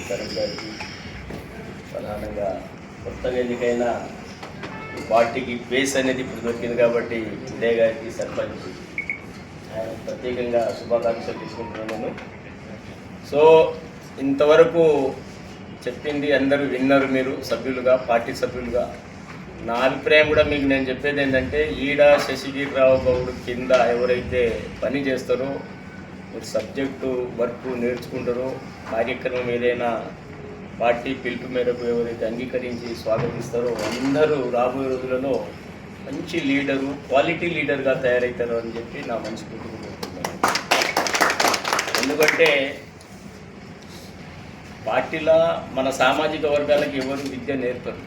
శరత్ గారికి, ప్రధానంగా కొత్తగా ఎన్నికైన పార్టీకి బేస్ అనేది ఇప్పుడు దొరికింది కాబట్టి ఉదయ్ గారికి, సర్పంచ్ ఆయన ప్రత్యేకంగా శుభాకాంక్షలు తీసుకుంటున్నాను నేను. సో ఇంతవరకు చెప్పింది అందరూ విన్నారు మీరు సభ్యులుగా, పార్టీ సభ్యులుగా. నా అభిప్రాయం కూడా మీకు నేను చెప్పేది ఏంటంటే, ఈడ శశిగిరిరావు గౌడ్ కింద ఎవరైతే పని చేస్తారో, మీరు సబ్జెక్టు వర్క్ నేర్చుకుంటారో, కార్యక్రమం ఏదైనా పార్టీ పిలుపు మేరకు ఎవరైతే అంగీకరించి స్వాగతిస్తారో అందరూ రాబోయే రోజులలో మంచి లీడరు, క్వాలిటీ లీడర్గా తయారవుతారు అని చెప్పి నా మనస్ఫూర్తిగా కోరుకుంటున్నాను. ఎందుకంటే పార్టీలో మన సామాజిక వర్గాలకు ఎవరు విద్య నేర్పరు.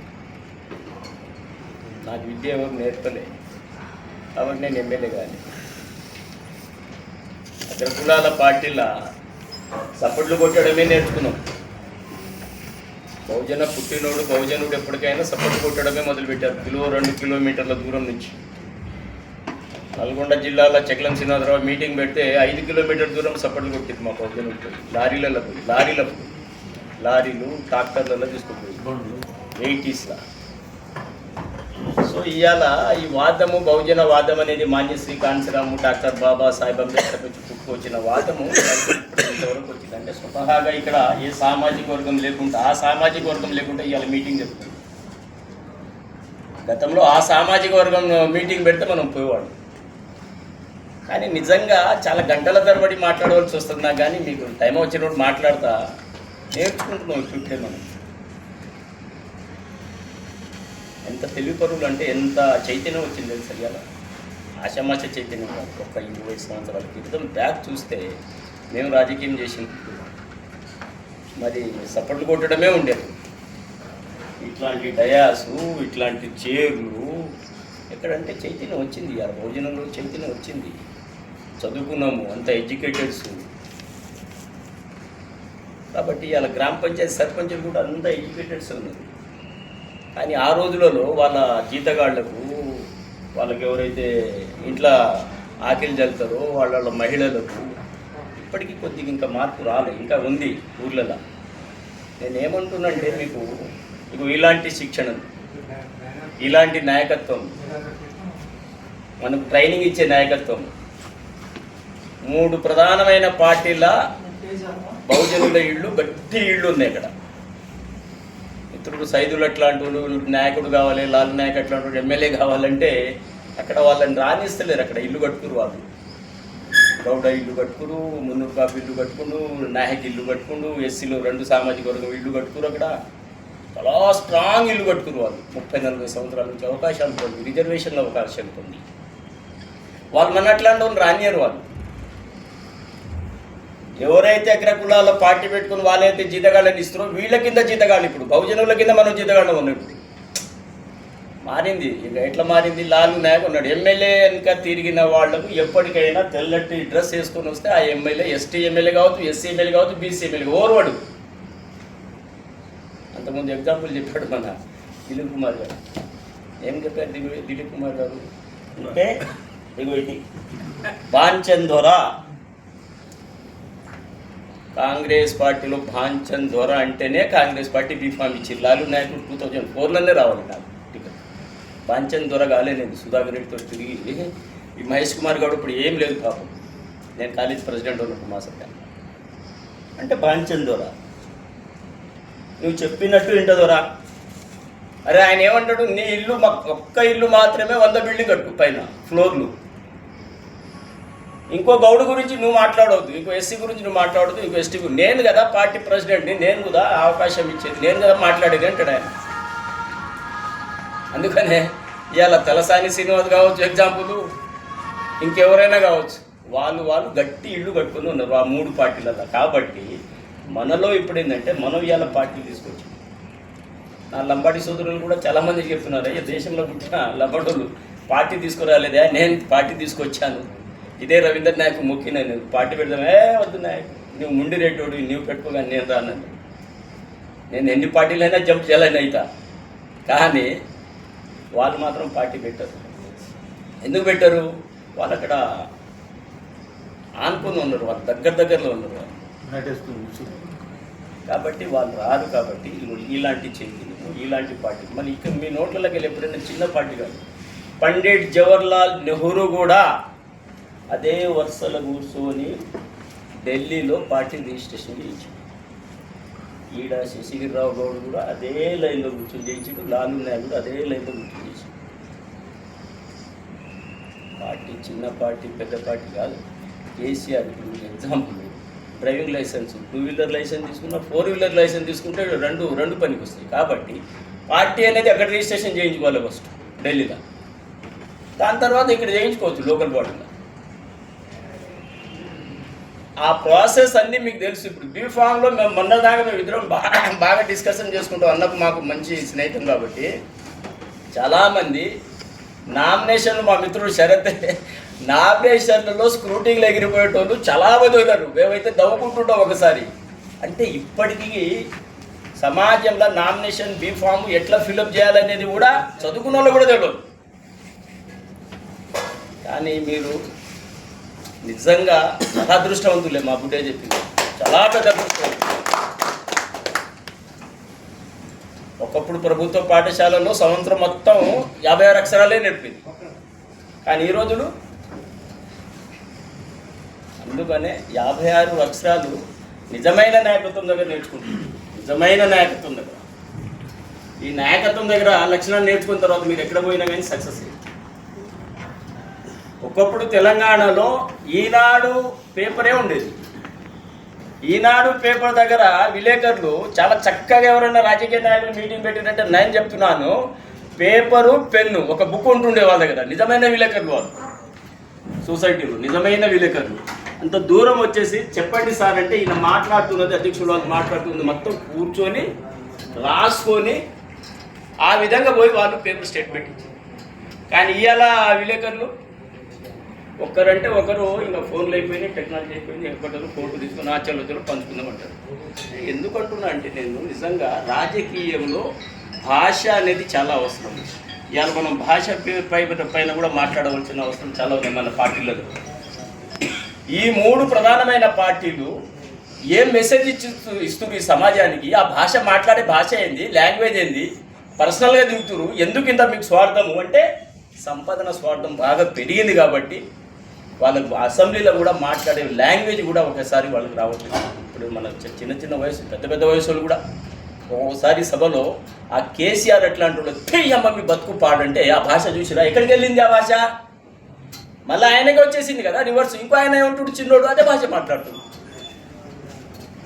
నాకు విద్య ఎవరు నేర్పలే కాబట్టి నేను ఎమ్మెల్యే కానీ. అగ్రకులాల పార్టీల సపోర్ట్లు కొట్టడమే నేర్చుకున్నాం. బహుజన పుట్టినోడు బహుజనుడు ఎప్పటికైనా సపోర్ట్ కొట్టడమే మొదలుపెట్టారు. 2 కిలోమీటర్ల దూరం నుంచి. నల్గొండ జిల్లాలో చక్లం శ్రీనాథరావు మీటింగ్ పెడితే 5 కిలోమీటర్ల దూరం సపోర్ట్లు కొట్టింది మా బహుజనుడితో. లారీలు ట్రాక్టర్లలో తీసుకుపోయి 80sలో. సో ఇవాళ ఈ వాదము, బహుజన వాదం అనేది మాన్యశ్రీ కాంశీరాము, డాక్టర్ బాబాసాహెబ్ అంబేద్కర్ నుంచి పుట్టుకొచ్చిన వాదము ఇంతవరకు వచ్చింది. అంటే స్వతహాగా ఇక్కడ ఏ సామాజిక వర్గం లేకుండా, ఆ సామాజిక వర్గం లేకుండా ఇవాళ మీటింగ్ చెప్తుంది. గతంలో ఆ సామాజిక వర్గం మీటింగ్ పెడితే మనం పోయేవాడు. కానీ నిజంగా చాలా గంటల తరబడి మాట్లాడవలసి వస్తుంది. నాకు కానీ మీకు టైం వచ్చినప్పుడు మాట్లాడతా నేర్చుకుంటున్నాం. ఇప్పుడే మనం ఎంత తెలివిపరులు అంటే ఎంత చైతన్యం వచ్చింది తెలుసు. ఇవాళ ఆషామాష చైతన్యం కాదు. ఒక 20 సంవత్సరాల క్రితం బ్యాక్ చూస్తే మేము రాజకీయం చేసింది మరి సపోర్ట్లు కొట్టడమే ఉండేది. ఇట్లాంటి డయాసు, ఇట్లాంటి చైర్లు ఎక్కడంటే చైతన్యం వచ్చింది. ఇవాళ భోజనంలో చైతన్యం వచ్చింది. చదువుకున్నాము, అంత ఎడ్యుకేటెడ్స్ కాబట్టి ఇవాళ గ్రామ పంచాయతీ సర్పంచులు కూడా అంత ఎడ్యుకేటెడ్స్ ఉన్నారు. కానీ ఆ రోజులలో వాళ్ళ జీతగాళ్లకు, వాళ్ళకి ఎవరైతే ఇంట్లో ఆకలి జల్లుతారో వాళ్ళ మహిళలకు ఇప్పటికీ కొద్దిగా ఇంకా మార్పు రాలేదు, ఇంకా ఉంది ఊర్లలో. నేనేమంటున్నానంటే మీకు ఇలాంటి శిక్షణలు, ఇలాంటి నాయకత్వం, మనకు ట్రైనింగ్ ఇచ్చే నాయకత్వం 3 ప్రధానమైన పార్టీల బహుజనుల ఇళ్ళు, గట్టి ఇళ్ళు ఉన్నాయి అక్కడ. మిత్రుడు సైదులు అట్లాంటి నాయకుడు కావాలి, లాల్ నాయక్ అట్లాంటి ఎమ్మెల్యే కావాలంటే అక్కడ వాళ్ళని రాణిస్తలేరు. అక్కడ ఇల్లు కట్టుకురు వాళ్ళు. గౌడ ఇల్లు కట్టుకురు, మున్నూరు కాపు ఇల్లు కట్టుకుండు, నాయక్ ఇల్లు కట్టుకుండు, ఎస్సీలో 2 సామాజిక వర్గం ఇల్లు కట్టుకురు. అక్కడ చాలా స్ట్రాంగ్ ఇల్లు కట్టుకురు వాళ్ళు. 30-40 సంవత్సరాల నుంచి అవకాశాలు పొంది, రిజర్వేషన్లో అవకాశాలు పొంది వాళ్ళు మన అట్లాంటి వాళ్ళు రానియరు. వాళ్ళు ఎవరైతే అగ్రకులాల పార్టీ పెట్టుకుని వాళ్ళైతే జీతగాళ్ళని ఇస్తారో వీళ్ళ కింద జీతగాళ్ళు. ఇప్పుడు బహుజనుల కింద మనం జీతగాళ్ళం ఉన్నాడు. మారింది. ఇక ఎట్లా మారింది? లాల్ నాయక్ ఉన్నాడు. ఎమ్మెల్యే వెనుక తిరిగిన వాళ్లకు ఎప్పటికైనా తెల్లటి డ్రెస్ వేసుకొని వస్తే ఆ ఎమ్మెల్యే ఎస్టీ ఎమ్మెల్యే కావచ్చు, ఎస్సీ ఎమ్మెల్యే కావచ్చు, బీసీ ఎమ్మెల్యే ఓర్వాడు. అంతకుముందు ఎగ్జాంపుల్ చెప్పాడు మన దిలీప్ కుమార్ గారు. ఏం చెప్పారు దిలీప్ కుమార్ గారు అంటే, ఇది బాంచన్ దొర, కాంగ్రెస్ పార్టీలో భాంచన్ దొర అంటేనే కాంగ్రెస్ పార్టీ బీఫామ్ ఇచ్చింది. లాలు నాయకుడు 2004లోనే రావాలి నాకు టికెట్. భాంచన్ దొర కాలే. నేను సుధాకర్ రెడ్డితో తిరిగి ఈ మహేష్ కుమార్ గౌడ్ ఇప్పుడు ఏం లేదు పాపం, నేను కాలేజ్ ప్రెసిడెంట్ ఉన్నప్పుడు మా సత్యం అంటే భాంచన్ దొర. నువ్వు చెప్పినట్టు ఇంట దొర. అరే ఆయన ఏమంటాడు, నీ ఇల్లు ఒక్క ఇల్లు మాత్రమే 100 బిల్డింగ్ కట్టు పైన ఫ్లోర్లు. ఇంకో గౌడు గురించి నువ్వు మాట్లాడవద్దు, ఇంకో ఎస్సీ గురించి నువ్వు మాట్లాడవద్దు, ఇంకో ఎస్టీ గురించి. నేను కదా పార్టీ ప్రెసిడెంట్ని, నేను కదా అవకాశం ఇచ్చేది, నేను కదా మాట్లాడేది అంటాడు ఆయన. అందుకనే ఇవాళ తలసాని శ్రీనివాస్ కావచ్చు ఎగ్జాంపుల్, ఇంకెవరైనా కావచ్చు, వాళ్ళు గట్టి ఇళ్ళు కట్టుకుని ఉన్నారు ఆ 3 పార్టీలలో. కాబట్టి మనలో ఇప్పుడు ఏంటంటే మనం ఇవాళ పార్టీలు తీసుకొచ్చాం. నా లంబాడి సోదరులు కూడా చాలామంది చెప్తున్నారు, అయ్యా దేశంలో పుట్టిన లంబాడోళ్ళు పార్టీ తీసుకురాలేదా, నేను పార్టీ తీసుకొచ్చాను. ఇదే రవీంద్ర నాయక్ మొక్కిన నేను పార్టీ పెడదామే, వద్దు నాయక్ నువ్వు ముండి రేటోడు, నువ్వు పెట్టుకోగానే నేను రానని. నేను ఎన్ని పార్టీలైనా జంప్ చేయాలని అవుతా. కానీ వాళ్ళు మాత్రం పార్టీ పెట్టరు. ఎందుకు పెట్టరు? వాళ్ళు అక్కడ ఆనుకొని ఉన్నారు, వాళ్ళు దగ్గరలో ఉన్నారు. కాబట్టి వాళ్ళు రారు. కాబట్టి ఇలాంటి చేతులు ఇలాంటి పార్టీ మళ్ళీ ఇక్కడ మీ నోట్లలోకి వెళ్ళి ఎప్పుడైనా చిన్న పార్టీ కాదు. పండిట్ జవహర్లాల్ నెహ్రూ కూడా అదే వరుసలో కూర్చొని ఢిల్లీలో పార్టీ రిజిస్ట్రేషన్ చేయించాడు. ఈడ శశిగిరిరావు గౌడ్ కూడా అదే లైన్లో కూర్చొని చేయించాడు. లాలు నాయకుడు అదే లైన్లో కూర్చొని చేశాడు. పార్టీ చిన్న పార్టీ పెద్ద పార్టీ కాదు. కేసీఆర్ ఇప్పుడు example driving licence 2 wheeler licence తీసుకున్నా 4 వీలర్ లైసెన్స్ తీసుకుంటే రెండు పనికి వస్తాయి. కాబట్టి పార్టీ అనేది అక్కడ రిజిస్ట్రేషన్ చేయించుకోవాలి ఫస్ట్ ఢిల్లీలో, దాని తర్వాత ఇక్కడ చేయించుకోవచ్చు లోకల్ బాడీలో. ఆ ప్రాసెస్ అన్నీ మీకు తెలుసు. ఇప్పుడు బీఫామ్లో మేము మొన్నదాకా మేము ఇద్దరం బాగా డిస్కషన్ చేసుకుంటాం. అన్నకు మాకు మంచి స్నేహితం కాబట్టి చాలామంది నామినేషన్లు మా మిత్రుడు శరత్ నామినేషన్లలో స్క్రూటింగ్లు ఎగిరిపోయేటోళ్ళు చాలామంది ఉన్నారు. మేమైతే దవ్వుకుంటుంటాం ఒకసారి. అంటే ఇప్పటికీ సమాజంలో నామినేషన్ బీఫామ్ ఎట్లా ఫిలప్ చేయాలనేది కూడా చదువుకున్న వాళ్ళు కూడా తెలియదు. కానీ మీరు నిజంగా చాలా అదృష్టవంతులే. మా బుడ్డే చెప్పింది చాలా పెద్ద అదృష్టం. ఒకప్పుడు ప్రభుత్వ పాఠశాలలో సంవత్సరం మొత్తం 56 అక్షరాలే నేర్పింది. కానీ ఈ రోజులు అందుకనే 56 అక్షరాలు నిజమైన నాయకత్వం దగ్గర నేర్చుకుంటుంది. నిజమైన నాయకత్వం దగ్గర, ఈ నాయకత్వం దగ్గర లక్షణాలు నేర్చుకున్న తర్వాత మీరు ఎక్కడ పోయినా కానీ సక్సెస్. ఒకప్పుడు తెలంగాణలో ఈనాడు పేపరే ఉండేది. ఈనాడు పేపర్ దగ్గర విలేకరులు చాలా చక్కగా ఎవరైనా రాజకీయ నాయకులు మీటింగ్ పెట్టినట్టే నేను చెప్తున్నాను, పేపరు పెన్ను ఒక బుక్ ఉంటుండే వాళ్ళ దగ్గర. నిజమైన విలేకరులు వాళ్ళు సొసైటీలో నిజమైన విలేకరులు. అంత దూరం వచ్చేసి చెప్పండి సార్ అంటే ఈయన మాట్లాడుతున్నది అధ్యక్షుడు వాళ్ళు మాట్లాడుతున్నది మొత్తం కూర్చొని రాసుకొని ఆ విధంగా పోయి వాళ్ళు పేపర్ స్టేట్మెంట్ ఇచ్చారు. కానీ ఇవాళ విలేకరులు ఒక్కరంటే ఒకరు ఇంకా ఫోన్లు అయిపోయినాయి, టెక్నాలజీ అయిపోయింది, ఎక్కడో ఫోటో తీసుకొని ఆచరణలో పంచుకుందామంటారు. ఎందుకు అంటున్నా అంటే నేను నిజంగా రాజకీయంలో భాష అనేది చాలా అవసరం. ఇవాళ మనం భాష పైన కూడా మాట్లాడవలసిన అవసరం చాలా ఉంది మన పార్టీలలో. ఈ 3 ప్రధానమైన పార్టీలు ఏం మెసేజ్ ఇస్తున్నారు ఈ సమాజానికి? ఆ భాష మాట్లాడే భాష ఏంది, లాంగ్వేజ్ ఏంది, పర్సనల్గా దిగుతురు. ఎందుకు ఇంత మీకు స్వార్థము అంటే సంపాదన స్వార్థం బాగా పెరిగింది కాబట్టి వాళ్ళకు అసెంబ్లీలో కూడా మాట్లాడే లాంగ్వేజ్ కూడా ఒకసారి వాళ్ళకి రావట్లేదు. ఇప్పుడు మన చిన్న చిన్న వయసు పెద్ద వయసులు కూడా ఒక్కోసారి సభలో ఆ కేసీఆర్ ఎట్లాంటి వాళ్ళు అమ్మ మీ బతుకు పాడంటే ఆ భాష చూసిరా ఎక్కడికి వెళ్ళింది ఆ భాష? మళ్ళీ ఆయనకే వచ్చేసింది కదా రివర్స్. ఇంకో ఆయన ఏమంటాడు చిన్నోడు అదే భాష మాట్లాడుతున్నాడు.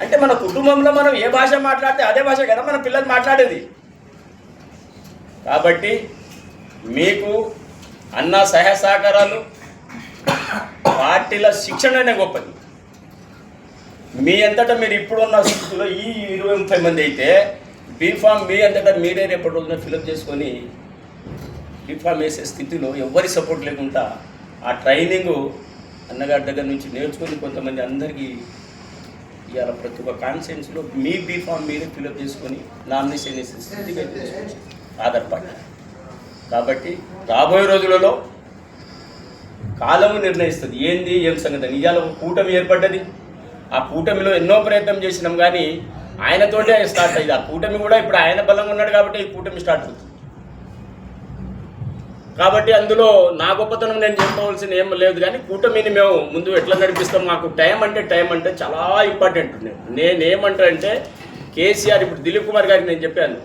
అంటే మన కుటుంబంలో మనం ఏ భాష మాట్లాడితే అదే భాష కదా మన పిల్లలు మాట్లాడేది. కాబట్టి మీకు అన్న సహాయ సహకారాలు పార్టీల శిక్షణనే గొప్పది. మీ అంతటా మీరు ఇప్పుడున్న స్థితిలో ఈ 20-30 మంది అయితే బీఫామ్ మీ అంతటా మీరే రేపటి రోజున ఫిలప్ చేసుకొని బీఫామ్ వేసే స్థితిలో ఎవరి సపోర్ట్ లేకుండా ఆ ట్రైనింగు అన్నగారి దగ్గర నుంచి నేర్చుకుని కొంతమంది అందరికీ ఇవాళ ప్రతి ఒక్క కాన్స్టిట్యున్సీలో మీ బీఫామ్ మీరే ఫిలప్ చేసుకొని నామినేషన్ వేసే స్థితికి అయితే ఆధారపడి. కాబట్టి రాబోయే రోజులలో కాలము నిర్ణయిస్తుంది ఏంది ఏం సంగతి. ఇవాళ ఒక కూటమి ఏర్పడ్డది. ఆ కూటమిలో ఎన్నో ప్రయత్నం చేసినాం కానీ ఆయనతోటే స్టార్ట్ అయ్యింది. ఆ కూటమి కూడా ఇప్పుడు ఆయన బలంగా ఉన్నాడు కాబట్టి ఈ కూటమి స్టార్ట్ అవుతుంది. కాబట్టి అందులో నా గొప్పతనం నేను చెప్పవలసిన ఏం లేదు. కానీ కూటమిని మేము ముందు ఎట్లా నడిపిస్తాం, మాకు టైం అంటే చాలా ఇంపార్టెంట్. నేనేమంటా అంటే కేసీఆర్ ఇప్పుడు దిలీప్ కుమార్ గారికి నేను చెప్పాను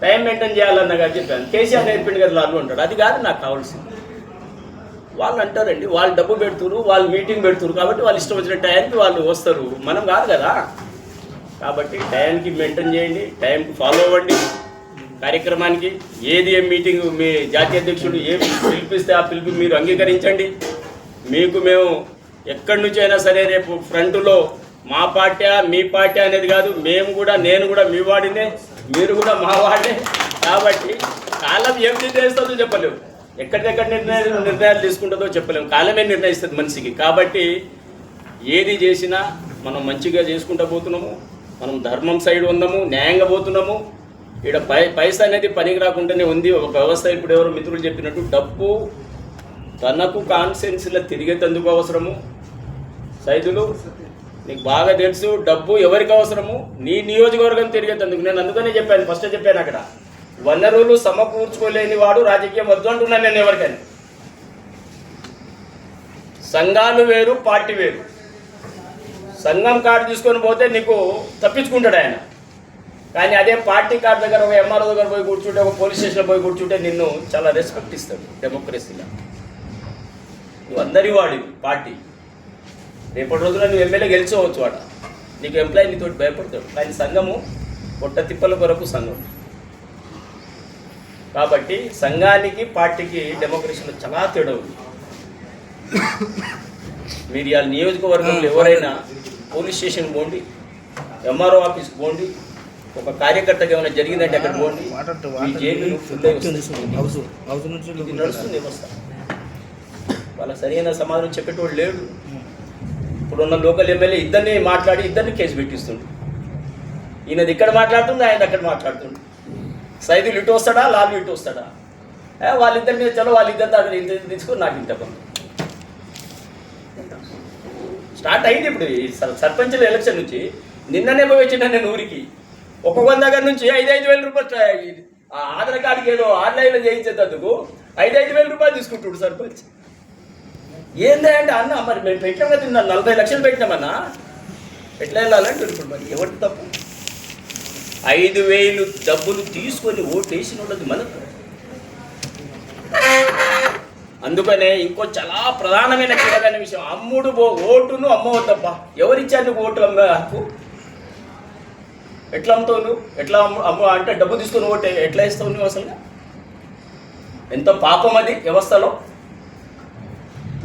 టైం మెయింటైన్ చేయాలన్న గారు చెప్పాను. కేసీఆర్ నేర్పిండి కదా లాలు అంటాడు. అది కాదు నాకు కావాల్సింది. వాళ్ళు అంటారండి వాళ్ళు డబ్బు పెడుతురు, వాళ్ళు మీటింగ్ పెడుతురు కాబట్టి వాళ్ళు ఇష్టం వచ్చిన టైంకి వాళ్ళు వస్తారు. మనం కాదు కదా. కాబట్టి టైంకి మెయింటైన్ చేయండి, టైంకి ఫాలో అవ్వండి కార్యక్రమానికి. ఏది ఏం మీటింగ్ మీ జాతీయ అధ్యక్షుడు ఏం పిలిపిస్తే ఆ పిలుపు మీరు అంగీకరించండి. మీకు మేము ఎక్కడి నుంచి అయినా సరే రేపు ఫ్రంట్లో మా పార్టీ మీ పార్టీ అనేది కాదు, నేను కూడా మీ వాడినే, మీరు కూడా మా వాడే. కాబట్టి కాలం ఏం నిర్ణయిస్తుందో చెప్పలేము, ఎక్కడికెక్కడ నిర్ణయాలు తీసుకుంటుందో చెప్పలేము. కాలమే నిర్ణయిస్తుంది మనిషికి. కాబట్టి ఏది చేసినా మనం మంచిగా చేసుకుంటూ పోతున్నాము, మనం ధర్మం సైడ్ ఉన్నాము, న్యాయంగా పోతున్నాము. ఇక్కడ పైసా అనేది పనికి రాకుండానే ఉంది ఒక వ్యవస్థ. ఇప్పుడు ఎవరు మిత్రులు చెప్పినట్టు డబ్బు తనకు కాన్సెన్స్లో తిరిగేందుకు అవసరము. సైదులు నీకు బాగా తెలుసు డబ్బు ఎవరికి అవసరము, నీ నియోజకవర్గం తిరిగేందుకు. నేను అందుకనే చెప్పాను, ఫస్ట్ చెప్పాను అక్కడ, వనరులు సమకూర్చుకోలేని వాడు రాజకీయం వద్దు అంటున్నాను నేను ఎవరికైనా. సంఘాలు వేరు, పార్టీ వేరు. సంఘం కార్డు తీసుకొని పోతే నీకు తప్పించుకుంటాడు ఆయన, కానీ అదే పార్టీ కార్డు దగ్గర ఒక ఎంఆర్ఓ దగ్గర పోయి కూర్చుంటే, ఒక పోలీస్ స్టేషన్లో పోయి కూర్చుంటే నిన్ను చాలా రెస్పెక్ట్ ఇస్తాడు డెమోక్రసీలో. నువ్వు అందరి వాడివి పార్టీ. రేపటి రోజున నువ్వు ఎమ్మెల్యే గెలిచవచ్చు వాడ, నీకు ఎంప్లాయీ నీతో భయపడతాడు. కానీ సంఘము పొట్ట తిప్పల కొరకు సంఘం. కాబట్టి సంఘానికి పార్టీకి డెమోక్రసీలో చాలా తేడా ఉంది. మీరు ఇవాళ నియోజకవర్గంలో ఎవరైనా పోలీస్ స్టేషన్ పోండి, ఎంఆర్ఓ ఆఫీస్కి పోండి, ఒక కార్యకర్తకి ఏమైనా జరిగిందంటే అక్కడ పోండి, ఈ జైలు నడుస్తుంది వ్యవస్థ. వాళ్ళ సరైన సమాధానం చెప్పేటోడు లేడు. ఇప్పుడున్న లోకల్ ఎమ్మెల్యే ఇద్దరిని మాట్లాడి ఇద్దరిని కేసు పెట్టిస్తుండు. ఈయనది ఇక్కడ మాట్లాడుతుంది, ఆయన అక్కడ మాట్లాడుతుండు. సైదులు ఇటు వస్తాడా, లాలు ఇటు వస్తాడా? వాళ్ళిద్దరి మీద చలో, వాళ్ళిద్దరితో అక్కడ ఇంత తీసుకొని నాకు ఇంత కొంత స్టార్ట్ అయింది. ఇప్పుడు ఈ సర్పంచుల ఎలక్షన్ నుంచి నిన్ననే పోయి వచ్చిన నేను ఊరికి. ఒక్కొక్క దగ్గర నుంచి 5,000 రూపాయలు ఆధార్ కార్డుకి ఏదో ఆన్లైన్లో చేయించేందుకు 5,000 రూపాయలు తీసుకుంటాడు సర్పంచ్. ఏందే అంటే, అన్న మరి మేము పెట్టాం కదా, 40 లక్షలు పెట్టినామన్నా, ఎట్లా వెళ్ళాలంటే ఇప్పుడు మరి ఎవరి తప్పు? 5,000 డబ్బులు తీసుకొని ఓట్లు వేసిన వాళ్ళది మనకు. అందుకనే ఇంకో చాలా ప్రధానమైన కీలకమైన విషయం, ఓటును అమ్మవద్దబ్బా. ఎవరిచ్చారు నువ్వు ఓటు అమ్మే హక్కు? ఎట్లా అమ్ముతావు నువ్వు? ఎట్లా అమ్మ అంటే డబ్బు తీసుకొని ఓటు ఎట్లా ఇస్తావు నువ్వు? అసలు ఎంత పాపం అది వ్యవస్థలో.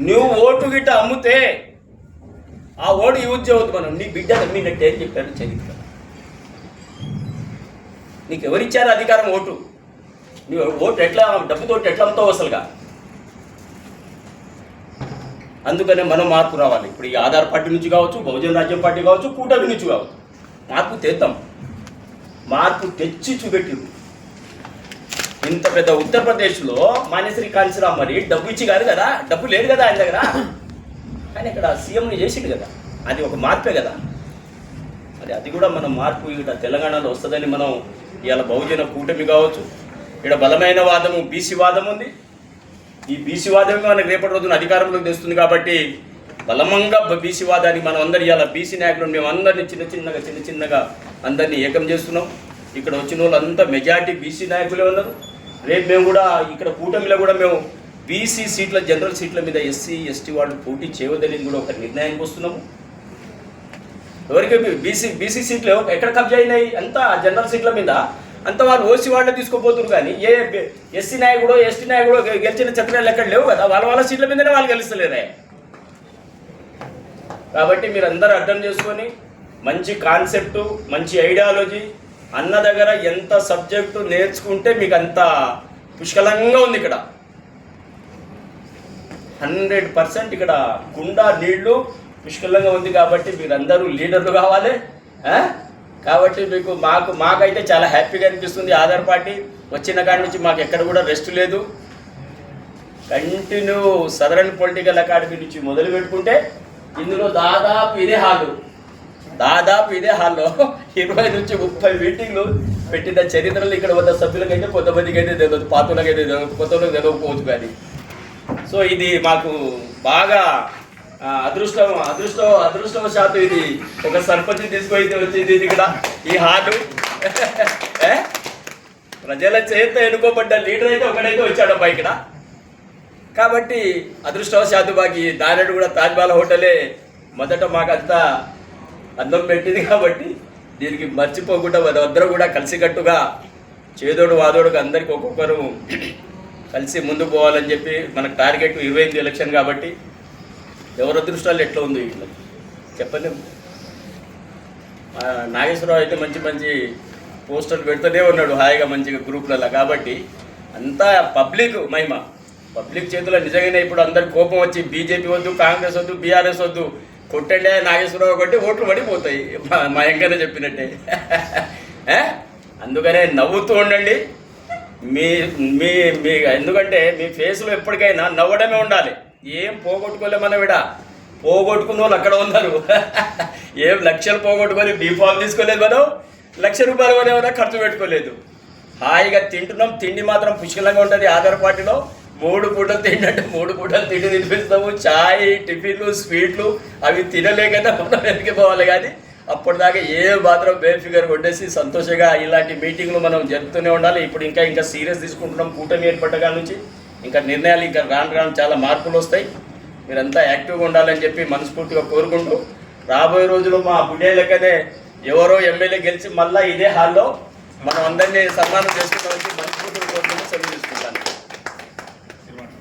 నువ్వు ఓటు గిట్ట అమ్ముతే ఆ ఓటు యూజ్ చేయవద్దు. మనం నీ బిడ్డ నమ్మినట్టే అని చెప్పారు చరిత్ర. నీకు ఎవరిచ్చారు అధికారం ఓటు? నువ్వు ఓటు ఎట్లా డబ్బుతో ఎట్లా అమ్ముతావు అసలుగా? అందుకనే మనం మార్పు రావాలి. ఇప్పుడు ఈ ఆధార్ పార్టీ నుంచి కావచ్చు, బహుజన రాజ్యం పార్టీ కావచ్చు, కూటమి నుంచి కావచ్చు, మార్పు తెద్దాం. మార్పు తెచ్చి చూపెట్టిరు. ఇంత పెద్ద ఉత్తరప్రదేశ్లో మాన్యశ్రీ కాంచరామ్ మరి డబ్బు ఇచ్చి కాదు కదా, డబ్బు లేదు కదా ఆయన దగ్గర, కానీ ఇక్కడ సీఎంని చేసిండు కదా, అది ఒక మార్పే కదా. అది కూడా మనం మార్పు ఇక్కడ తెలంగాణలో వస్తుందని మనం ఇవాళ బహుజన కూటమి కావచ్చు, ఇక్కడ బలమైన వాదము బీసీ వాదం ఉంది. ఈ బీసీ వాదమే మనకు రేపటి రోజున అధికారంలోకి తెస్తుంది. కాబట్టి బలమంగా బీసీ వాదానికి మనం అందరు ఇవాళ బీసీ నాయకులు మేము అందరినీ చిన్న చిన్నగా అందరినీ ఏకం చేస్తున్నాం. ఇక్కడ వచ్చిన వాళ్ళు అంతా మెజార్టీ బీసీ నాయకులే ఉన్నారు. రేపు మేము కూడా ఇక్కడ కూటమిలో కూడా మేము బీసీ సీట్ల, జనరల్ సీట్ల మీద ఎస్సీ ఎస్టీ వాళ్ళు పోటీ చేయవద్దని కూడా ఒక నిర్ణయానికి వస్తున్నాము. ఎవరికి బీసీ సీట్లు ఎక్కడ కబ్జా అయినాయి? అంతా జనరల్ సీట్ల మీద అంత వాళ్ళు ఓసీ వాళ్ళే తీసుకోపోతున్నారు. కానీ ఏ ఎస్సీ నాయకుడో ఎస్టీ నాయకుడో గెలిచిన చట్టాలు ఎక్కడ లేవు కదా, వాళ్ళ సీట్ల మీదనే వాళ్ళు గెలుస్తలేరే. కాబట్టి మీరు అందరూ అర్థం చేసుకొని మంచి కాన్సెప్టు, మంచి ఐడియాలజీ, అన్న దగ్గర ఎంత సబ్జెక్టు నేర్చుకుంటే మీకు అంత పుష్కలంగా ఉంది. ఇక్కడ 100% ఇక్కడ గుండా నీళ్లు పుష్కలంగా ఉంది. కాబట్టి మీరందరూ లీడర్లు కావాలి. కాబట్టి మాకైతే చాలా హ్యాపీగా అనిపిస్తుంది. ఆధార్ పార్టీ వచ్చిన కాడి నుంచి మాకు ఎక్కడ కూడా రెస్ట్ లేదు. కంటిన్యూ సదరన్ పొలిటికల్ అకాడమీ నుంచి మొదలు పెట్టుకుంటే ఇందులో దాదాపు ఇదే హాల్లో 20 నుంచి 30 మీటింగ్లు పెట్టిన చరిత్రలు ఇక్కడ ఉన్న సభ్యులకైతే కొంతమందికి అయితే తెలియదు, పాత్రలకైతే తెలియదు, కొత్త వాళ్ళకి తెలియకపోవచ్చు. కానీ సో ఇది మాకు బాగా అదృష్టవశాత్తు ఇది ఒక సర్పంచ్ తీసుకొయితే వచ్చింది. ఇది ఇక్కడ ఈ హాలు ప్రజల చేత ఎన్నుకోబడ్డ లీడర్ అయితే ఒకడైతే వచ్చాడబ్బా ఇక్కడ. కాబట్టి అదృష్టవశాత్తు మాకు ఈ దారెడు కూడా తాజ్మహల్ హోటలే మొదట మాకంతా అందం పెట్టింది. కాబట్టి దీనికి మర్చిపోకుండా మనందరూ కూడా కలిసికట్టుగా చేదోడు వాదోడుగా అందరికి ఒక్కొక్కరు కలిసి ముందుకు పోవాలని చెప్పి మనకు టార్గెట్ 25 ఎలక్షన్. కాబట్టి ఎవరి అదృష్టాలు ఎట్లా ఉంది ఇట్లా చెప్పండి. నాగేశ్వరరావు అయితే మంచి పోస్టర్లు పెడుతూనే ఉన్నాడు హాయిగా మంచిగా గ్రూప్లలో. కాబట్టి అంతా పబ్లిక్ మహిమ, పబ్లిక్ చేతిలో నిజంగానే ఇప్పుడు అందరికి కోపం వచ్చి బీజేపీ వద్దు, కాంగ్రెస్ వద్దు, బీఆర్ఎస్ వద్దు, కొట్టండి నాగేశ్వరరావు కొట్టి ఓట్లు పడిపోతాయి మా ఎంకనే చెప్పినట్టే. అందుకనే నవ్వుతూ ఉండండి. ఎందుకంటే మీ ఫేస్లో ఎప్పటికైనా నవ్వడమే ఉండాలి. ఏం పోగొట్టుకోలే మనం ఇడ పోగొట్టుకున్న వాళ్ళు అక్కడ ఉన్నారు. ఏం లక్షలు పోగొట్టుకొని బీఫామ్ తీసుకోలేదు, మనం ₹1,00,000 ఏమైనా ఖర్చు పెట్టుకోలేదు. హాయిగా తింటున్నాం. తిండి మాత్రం పుష్కలంగా ఉంటుంది. ఆధార్ పార్టీలో 3 పూటలు తిండి అంటే 3 పూటలు తిండి తినిపిస్తాము. చాయ్, టిఫిన్లు, స్వీట్లు అవి తినలేకన్నా మనం వెతికిపోవాలి. కానీ అప్పటిదాకా ఏ మాత్రం బేఫిగర్ కొట్టేసి సంతోషంగా ఇలాంటి మీటింగ్లు మనం జరుపుతూనే ఉండాలి. ఇప్పుడు ఇంకా సీరియస్ తీసుకుంటున్నాం. కూటమి ఏర్పడ్డ కాడ నుంచి ఇంకా నిర్ణయాలు ఇంకా రాను చాలా మార్పులు వస్తాయి. మీరంతా యాక్టివ్గా ఉండాలని చెప్పి మనస్ఫూర్తిగా కోరుకుంటూ, రాబోయే రోజుల్లో మా పుణ్య లెక్కనే ఎవరో ఎమ్మెల్యే గెలిచి మళ్ళీ ఇదే హాల్లో మనం అందరినీ సన్మానం చేసుకుంటామని మనస్ఫూర్తిగా కోరుకుంటూ సెలవు.